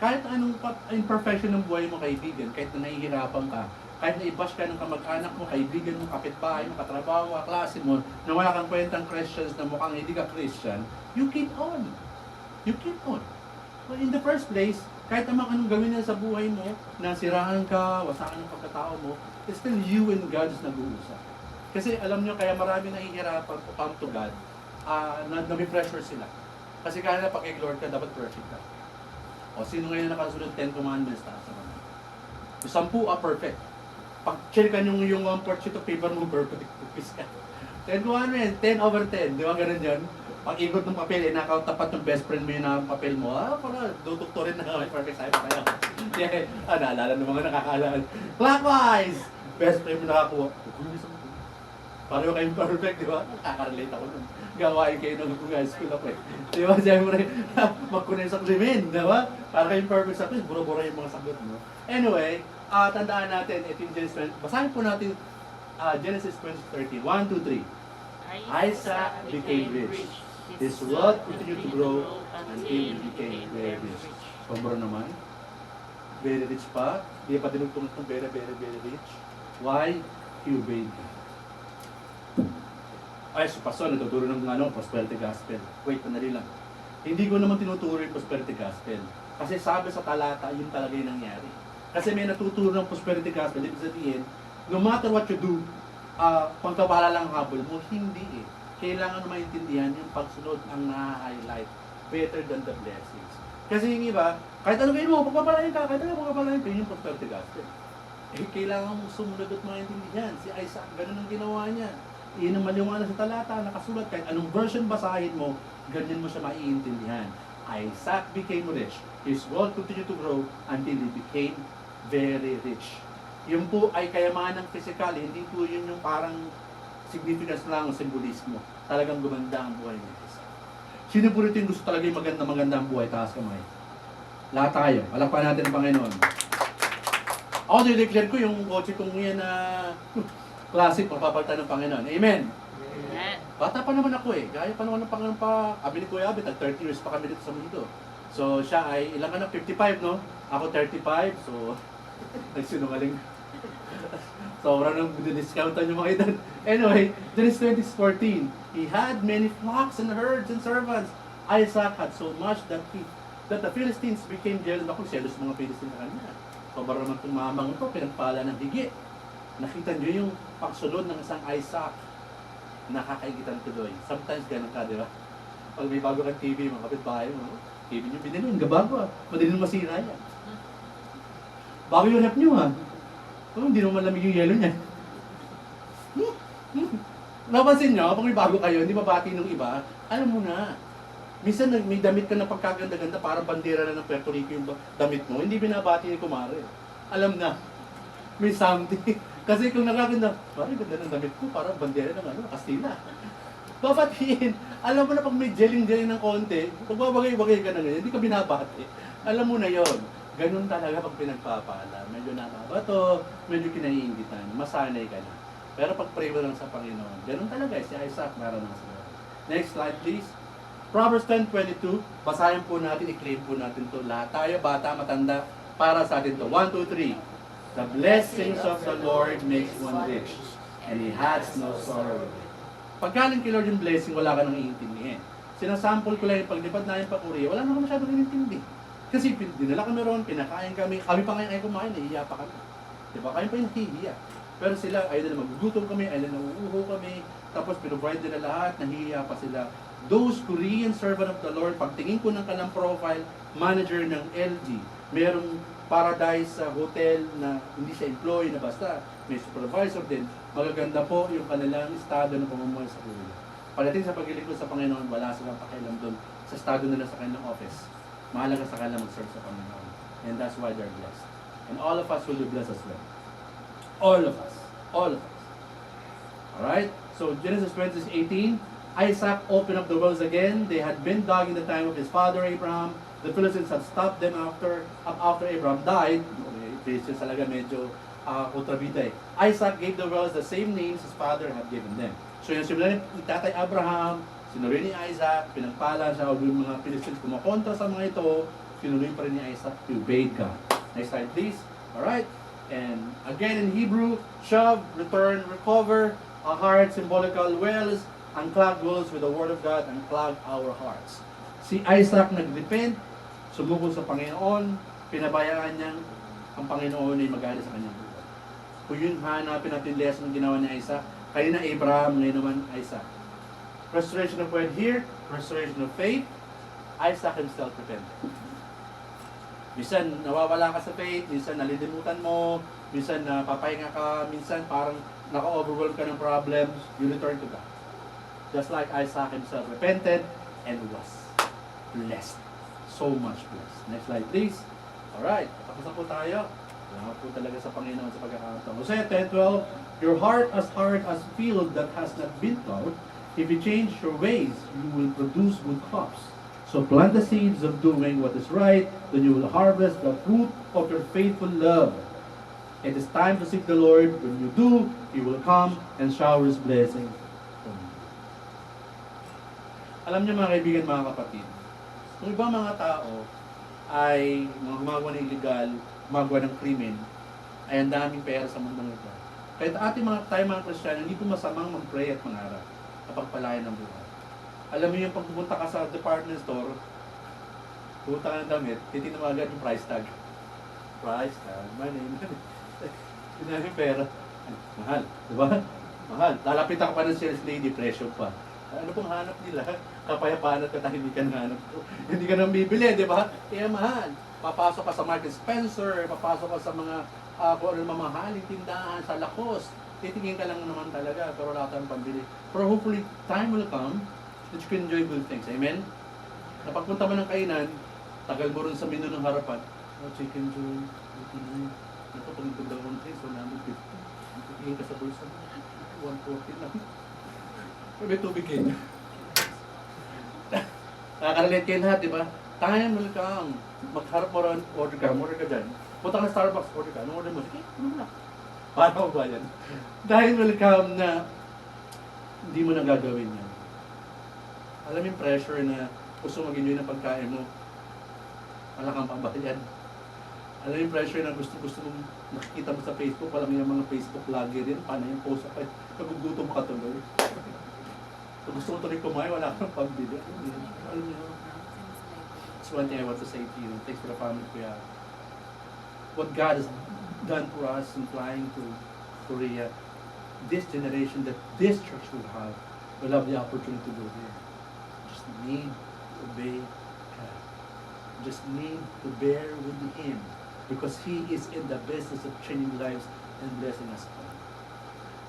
Kahit anong imperfection ng buhay mo, kaibigan, kahit na nahihirapan ka, kahit na i-bash ka ng kamag-anak mo, kaibigan mo, kapitbahay mo, katrabaho mo, kaklase mo, na wala kang kwentang Christians na mukhang hindi ka Christian, you keep on. You keep on. Well, in the first place, kahit naman anong gawin na sa buhay mo, nasirahan ka, wasakan ng pagkatao mo, it's still you and God is nag-uusap. Kasi alam nyo, kaya marami nahihirapan to come to God, nami-pressure sila. Kasi kaya na pag-ignore ka, dapat perfect ka. O sino ngayon nakasunod 10 commandments, taas naman. Yung 10 perfect. Pag checkan yung 1/4 sheet of paper mo, perfect. 10 commandments, 10 over 10. Di ba ganun yun? Pag ikot ng papel, nakakount tapat ng best friend mo yun na papel mo, pala, duduktorin na kami, perfect sa'yo pa kayo. Naalala ng mga nakakaalaan. Clockwise! Best friend mo nakakuha. Pareho kayong perfect, di ba? Nakaka-relate ako nun. Gawain kayo nung high school ako eh. Di ba? Siyempre, magkunay sa krimen, di ba? Para kayong perfect sa quiz, bura-bura yung mga sagot mo. Anyway, tandaan natin, ito yung Genesis 20. Basahin po natin Genesis 20:30. 1, 2, 3. Isaac became rich. His wealth continued to grow until he became very rich. Sobra naman. Very rich pa. Hindi pa dinugtong itong very, very, very rich. Why? He obeyed God. Ay, si Pastor, nagtuturo ng prosperity gospel. Wait, panali lang. Hindi ko naman tinuturo yung prosperity gospel. Kasi sabi sa talata, yun talaga yung nangyari. Kasi may natuturo ng prosperity gospel, ibig sabihin, no matter what you do, pagkabala lang ang habol mo, hindi eh. Kailangan maintindihan yung pagsunod ang na-highlight better than the blessings. Kasi yung iba, kahit ano kayo mo, pagpapalain ka, kahit ano pagpapalain ka, yun yung prosperity gospel. Kailangan mong sumunod at maintindihan. Si Isaac, ganun ang ginawa niya. Iyon ang maliwanag sa talata, nakasulat, kahit anong version basahin mo, ganyan mo siya maiintindihan. Isaac became rich. His wealth continued to grow until he became very rich. Yun po ay kayamanan ng physical, hindi po yun yung parang significance lang o simbolismo. Talagang gumanda ang buhay niya. Sino po rito yung gusto talaga yung maganda ang buhay? Taas kamay. Lahat tayo. Palakpakan natin ang Panginoon. Ako dineclare ko yung kotse kong yan na classic, mapapalitan ng Panginoon. Amen? Amen. Bata pa naman ako eh. Gaya pa naman ng Panginoon pa. Kami ni Kuya Abby, 30 years pa kami dito sa mundo. So siya ay, ilang ka na? 55, no? Ako 35, so nagsinungaling. Sobrang nang discountan yung mga edad. Anyway, Genesis 20:14. He had many flocks and herds and servants. Isaac had so much that the Philistines became jealous. Ako, jealous mga Philistines na kanya. Sobrang naman itong mamang ito, pinagpala ng higit. Nakita niyo yung pagsunod ng isang Isaac. Nakakaigitan tuloy. Sometimes ganun ka, di ba? Pag may bago kang TV, mga kapitbahay mo, TV niyo binili, yung gabago madaling masira yan. Bago yung rep niyo ha. Hindi naman malamig yung yelo niya. Napansin niyo, pag may bago kayo, hindi mabati ng iba, alam mo na. Minsan may damit ka na pagkaganda-ganda, parang bandera na ng Puerto Rico yung damit mo, hindi binabati ni Kumare. Alam na. May something. Kasi kung nakaganda, parang ganda ng damit ko, parang bandera ng Kastila. Babatiin. Alam mo na pag may jeling-jeling ng konti, pag babagay-bagay ka na ganyan, hindi ka binabati. Alam mo na yon. Ganun talaga pag pinagpapala. Medyo nakabato, medyo kinaiingitan, masanay ka na. Pero pag-pray mo lang sa Panginoon, ganun talaga, si Isaac naranasan mo. Next slide please. Proverbs 10:22, basahin po natin, i-claim po natin to. Lahat tayo, bata, matanda, para sa atin to. 1, 2, 3. The blessings of the Lord makes one rich, and He has no sorrow. Pagkaling kay Lord yung blessing, wala ka nang iintindihin. Sinasample ko lang yung paglipad namin pa Korea, wala naman masyadong inintindi. Kasi dinala kami roon, pinakain kami pa ngayon ay kumain, nahihiya pa kami. Diba? Kain pa yung nahihiya. Pero sila, ayaw na magugutom kami, ayaw na nauuho kami, tapos pinrovide nila lahat, nahihiya pa sila. Those Korean servant of the Lord, pagtingin ko ng kanilang profile, manager ng LG, merong paradise sa hotel na hindi siya employee na basta, may supervisor din, magaganda po yung kanilang estado ng pamumuhay sa Korea. Pagdating sa paglilingkod sa Panginoon, wala silang pakialam doon sa estado nila sa kanilang office. Mahalaga sa kanila mag-serve sa Panginoon. And that's why they're blessed. And all of us will be blessed as well. All of us. All of us. Alright? So Genesis 20:18, Isaac opened up the wells again. They had been dug in the time of his father Abraham. The Philistines had stopped them after Abraham died. Christians talaga medyo kontrabida eh. Isaac gave the wells the same names his father had given them. So yung simula ni Tatay Abraham, sinuloy ni Isaac, pinagpala siya, o yung mga Philistines kumakontra sa mga ito, sinuloy pa rin ni Isaac, he obeyed God. Next slide please. Alright. And again in Hebrew, shav, return, recover, a heart, symbolical wells, unclog wells with the word of God, unclog our hearts. Si Isaac nag-repent, sumubok sa Panginoon, pinabayaan niyang ang Panginoon ay mag-aari sa kanyang buhay. Kung yun hanapin natin lesson ng ginawa ni Isaac, kanina Abraham, ngayon naman Isaac. Restoration of word here, restoration of faith, Isaac himself repented. Minsan nawawala ka sa faith, minsan nalilimutan mo, minsan napapahinga ka, minsan parang naka-overwhelm ka ng problems, you return to God. Just like Isaac himself repented and was blessed. So much blessed. Next slide please. Alright, tapos na po tayo. Salamat po talaga sa Panginoon sa pagkakataon. Hosea 10:12, your heart as field that has not been plowed, if you change your ways, you will produce good crops. So plant the seeds of doing what is right, then you will harvest the fruit of your faithful love. It is time to seek the Lord. When you do, He will come and shower His blessing on you. Alam niyo mga kaibigan, mga kapatid, kung iba mga tao ay gumagawa ng illegal, gumagawa ng krimen, ay ang daming pera sa mundong ito. Kahit ating mga Kristiyano, hindi po masamang mag-pray at mangarap kapag palayan ng buhay. Alam mo yung pag pupunta ka sa department store, pupunta ka ng damit, titignan mo agad yung price tag. Price tag, my name. Tinanong yung pera. Mahal, di ba? Mahal. Lalapit ka pa ng sales lady, presyo pa. Ano pong hanap nila? Kapayapaan at katahimikan ng hanap ko. Hindi ka nang bibili, di ba? Kaya mahal. Papasok ka sa Mark Spencer, papasok ka sa mga kung ano mamahaling tindahan, sa Lacoste. Titingin ka lang naman talaga, pero wala tayong pambili. Pero hopefully, time will come that you can enjoy good things. Amen? Napagpunta mo ng kainan, tagal mo rin sa menu ng harapan. Oh, chicken joy, ito, pag ito dalawang things, 150. Titingin ka sa bulsa mo, 140 lang. May tubig kayo. Nakakarelate kayo lahat, di ba? Time will come. Magharap mo rin, order ka dyan. Punta ka na Starbucks, order ka. Anong order mo? Sige, ano na. Paano ba yan? Time will come na hindi mo na gagawin yan. Alam yung pressure na gusto mag-enjoy ng pagkain mo, wala kang pabayan. Alam yung pressure na gusto mong nakikita mo sa Facebook, walang yung mga Facebook lagi rin, paano yung post up, nagugutom ka tuloy. Kung gusto mo tuloy kumain, wala kang pambili. Alam niyo, that's one thing I want to say to you. Thanks for the family, Kuya. What God has done for us in flying to Korea, this generation that this church will have the opportunity to go here. Just need to obey God. Just need to bear with Him because He is in the business of changing lives and blessing us all.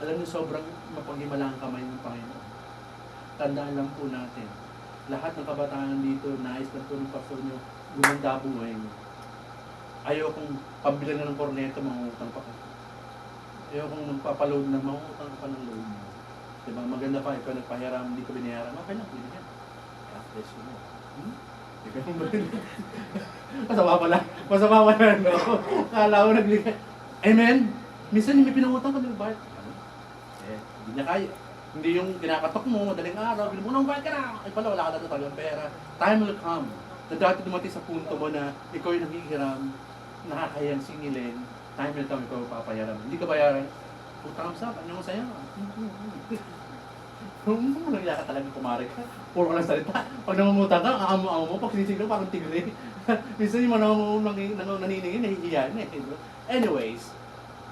Alam niyo, sobrang mapaghimalang kamay ng Panginoon. Tandaan lang po natin, lahat ng kabataan dito, nais lang po ng pastor nyo, gumanda buhay nyo. Ayaw kong pambili na ng korneto, mangutang pa ka. Ayaw kong magpapaload na mangutang pa ng load mo. Diba? Maganda pa, ikaw nagpahiram, hindi ko binayaran. Okay lang, binigyan. God bless you mo. Ikaw yung binigyan. Masama pala, no? Kala ko nagligay. Amen? Minsan may pinangutang ka, nagbayad. Eh, hindi niya kaya. Hindi yung kinakatok mo, madaling araw, bilhin mo, nang bayad ka na! Ay pala, wala ka na talagang pera. Time will come na dati dumating sa punto mo na ikaw yung nanghihiram, nakakayang singilin, time will come, ikaw papayaran. Hindi ka bayaran, thumbs up, ano mo sa'yo? Nagla ka talaga kumari ka. Puro ka lang salita. Pag namumutang ka, aamo-amo mo, pag sinisig ka, parang tigre. Minsan yung mga naniningin, nahihiyan eh. Anyways,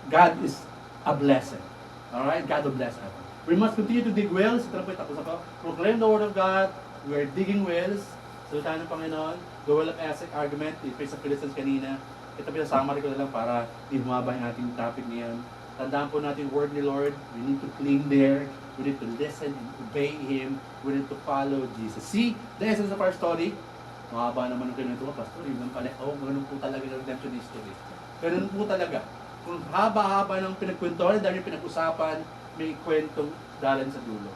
God is a blessing. Alright? God will bless us. We must continue to dig wells. Ito na po tapos ako. Proclaim the word of God. We are digging wells. Salita ng Panginoon. The well of Esek argument. I-face sa Philistines kanina. Ito pinasummary ko na lang para ibumaba yung ating topic ngayon. Tandaan po natin yung word ni Lord. We need to cling there. We need to listen and obey Him. We need to follow Jesus. See, the essence of our story. Mahaba naman ang kinuwento ko, Pastor. Yun lang pala. Oh, ganun po talaga yung redemption history. Ganun po talaga. Kung haba-haba ng pinagkwentuhan, dahil yung pinag-usapan, may kwentong dalan sa dulo.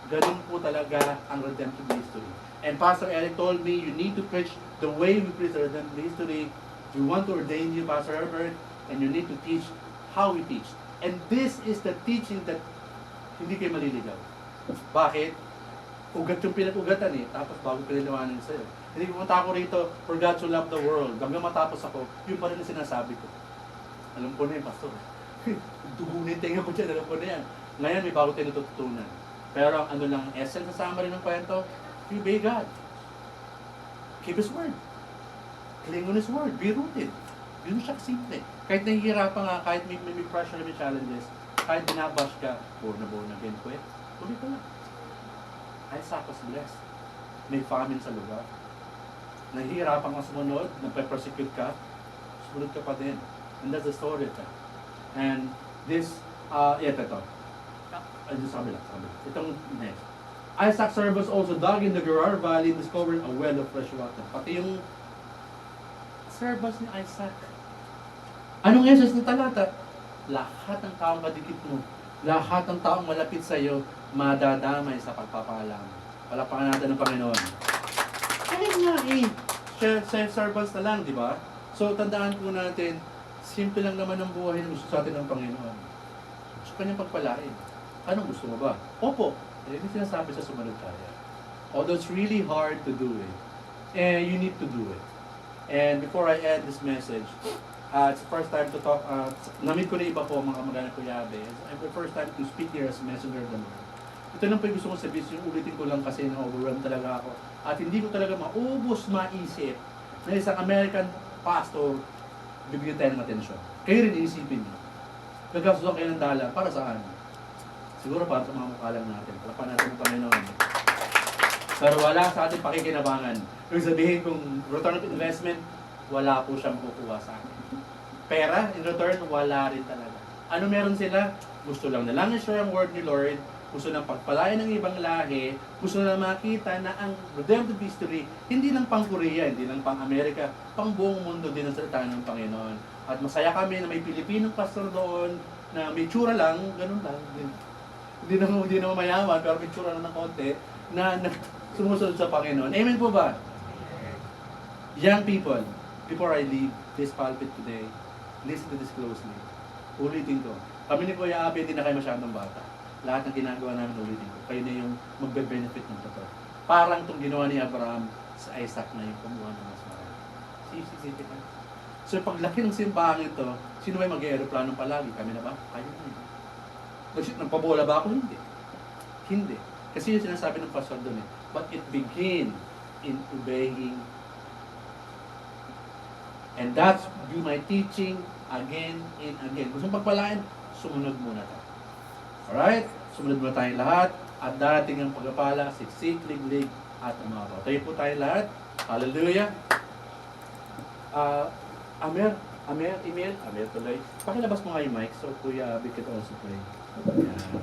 Ganun po talaga ang redemption history. And Pastor Eric told me, you need to preach the way we preach the redemption history. We want to ordain you, Pastor Herbert, and you need to teach how we teach. And this is the teaching that hindi kayo maliligaw. Bakit? Ugat yung pinag-ugatan eh, tapos bago piniliwanan sa'yo. Hindi pumunta ako rito, for God to love the world. Hanggang matapos ako, yun pa rin ang sinasabi ko. Alam ko na yun, Pastor. Dugunin tinga ko dyan, alam ko na yan. Ngayon, may bago tayo natututunan. Pero ang ano lang, essence sa summary ng kwento, you obey God. Keep His word. Cling on His word. Be rooted. Yun siya simple. Kahit nahihirapan nga, kahit may pressure, may challenges, kahit binabash ka, born again, quit. Tuloy ka lang. Isaac was blessed. May famine sa lugar. Nahihirapan ka sumunod, nagpe-persecute ka, sumunod ka pa din. And that's the story of that. And this, ito. Sabi lang. Itong next. Isaac's servants also dug in the Gerar Valley and discovered a well of fresh water. Pati yung servants ni Isaac. Anong essence ng talata? Lahat ng taong kadikit mo, lahat ng taong malapit sa iyo, madadamay sa pagpapaalam. Palapakan natin ng Panginoon. Kaya nga servants na lang, di ba? So, tandaan po natin, simple lang naman ang buhay na gusto sa atin ng Panginoon. Gusto kanyang pagpalain. Anong gusto mo ba? Opo. Hindi sinasabi sa sumunod tayo. Although it's really hard to do it. And you need to do it. And before I end this message, it's the first time to talk, namit ko na iba po mga kamag-anak ko Yabe. It's the first time to speak here as messenger of the Lord. Ito lang po yung gusto kong sabihin, yung ulitin ko lang kasi na-overwhelmed talaga ako. At hindi ko talaga maubos maisip na isang American pastor, bibigyan tayo ng atensyon. Kayo rin iisipin niyo. Gagastusan kayo ng dollar, para saan? Siguro para sa mga mukha lang natin. Palapan natin ang Panginoon. Pero wala sa ating pakikinabangan. Yung sabihin kung return of investment, wala po siyang makukuha sa akin. Pera, in return, wala rin talaga. Ano meron sila? Gusto lang na lang i-share ang word ni Lord, gusto lang pagpalayan ng ibang lahi, gusto lang makita na ang redemptive history, hindi lang pang Korea, hindi lang pang Amerika, pang buong mundo din ang salita ng Panginoon. At masaya kami na may Pilipinong pastor doon, na may tsura lang, ganun lang. Hindi naman mayaman, pero may tsura lang ng konti, na sumusunod sa Panginoon. Amen po ba? Young people, before I leave this pulpit today, listen to this closely. Ulitin ko. Kami ni Kuya Abe, hindi na kayo masyadong bata. Lahat ng ginagawa namin, ulitin ko. Kayo na yung magbe-benefit ng totoo. Parang itong ginawa ni Abraham sa Isaac na yung kumuha ng mas marami. Sisi-sisi ka. So paglaki ng simbahan ito, sino may mag-aeroplano palagi? Kami na ba? Kayo na yun. Nagpabola ba ako? Hindi. Hindi. Kasi yung sinasabi ng pastor doon eh. But it begin in obeying. And that's be my teaching again and again. Gusto mong pagpalain, sumunod muna tayo. Alright? Sumunod muna tayong lahat. At darating ang pagpapala, siksik, liglig, at umapaw. Tayo po tayo lahat. Hallelujah. Amir tuloy. Pakilabas mo nga yung mic so Kuya Abi can also pray. Yeah.